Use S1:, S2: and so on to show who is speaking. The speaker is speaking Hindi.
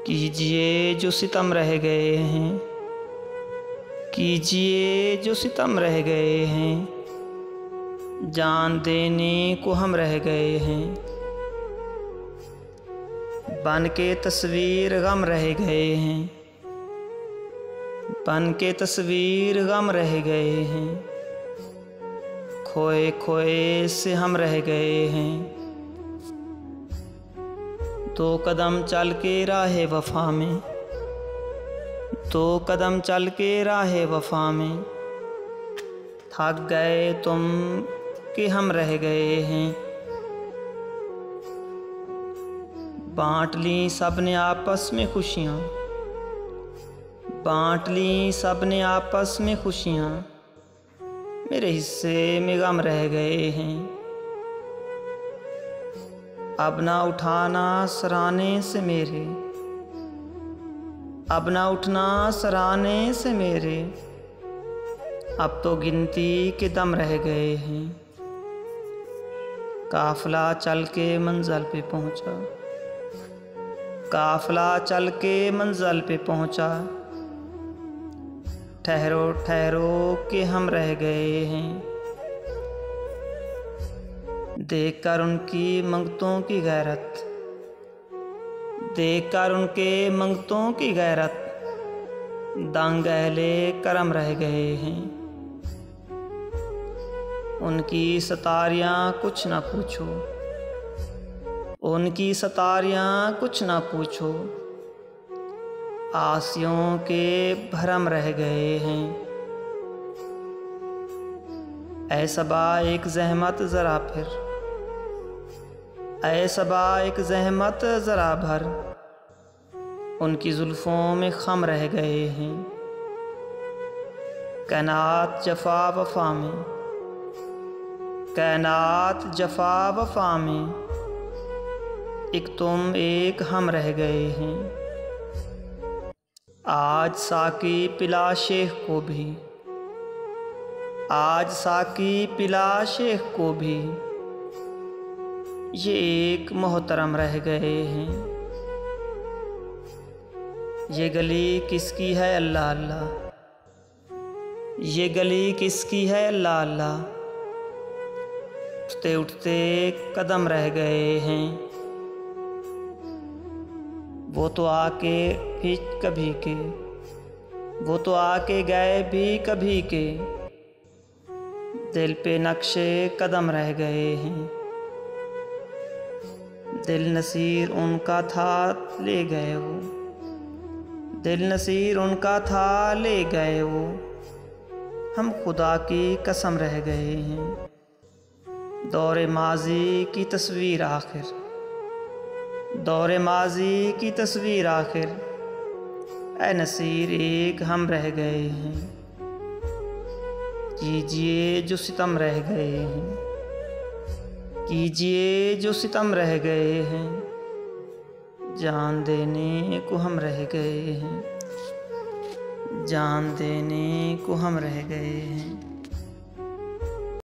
S1: कीजिए जो सितम रह गए हैं, कीजिए जो सितम रह गए हैं, जान देने को हम रह गए हैं। बन के तस्वीर गम रह गए हैं, बन के तस्वीर गम रह गए हैं, खोए खोए से हम रह गए हैं। दो कदम चल के राहे वफा में, दो कदम चल के राहे वफा में, थक गए तुम कि हम रह गए हैं। बांट ली सब ने आपस में खुशियाँ, बांट ली सब ने आपस में खुशियाँ, मेरे हिस्से में गम रह गए हैं। अब ना उठाना सराहने से मेरे, अब ना उठना सराहने से मेरे, अब तो गिनती के दम रह गए हैं। काफिला चल के मंजिल पे पहुंचा, काफिला चल के मंजिल पे पहुंचा, ठहरो ठहरो के हम रह गए हैं। देखकर उनकी मंगतों की गैरत, देखकर उनके मंगतों की गैरत, दंग अहले करम रह गए हैं। उनकी सतारियाँ कुछ ना पूछो, उनकी सतारियाँ कुछ ना पूछो, आसियों के भरम रह गए हैं। ऐ सबा एक ज़हमत ज़रा फिर, ऐ सबा एक ज़हमत ज़रा भर, उनकी जुल्फ़ों में खम रह गए हैं। कायनात जफ़ा वफ़ा में, कायनात जफ़ा वफ़ा में, एक तुम एक हम रह गए हैं। आज साकी पिला शेख को भी, आज साकी पिला शेख को भी, ये एक मोहतरम रह गए हैं। ये गली किसकी है अल्लाह अल्लाह, ये गली किसकी है अल्लाह अल्लाह, उठते उठते कदम रह गए हैं। वो तो आके भी कभी के, वो तो आके गए भी कभी के, दिल पे नक्शे कदम रह गए हैं। दिल नसीर उनका था ले गए वो, दिल नसीर उनका था ले गए वो, हम खुदा की कसम रह गए हैं। दौरे माजी की तस्वीर आखिर, दौरे माजी की तस्वीर आखिर, ऐ नसीर एक हम रह गए हैं। कीजिए जो सितम रह गए हैं, कीजिए जो सितम रह गए हैं, जान देने को हम रह गए हैं, जान देने को हम रह गए हैं।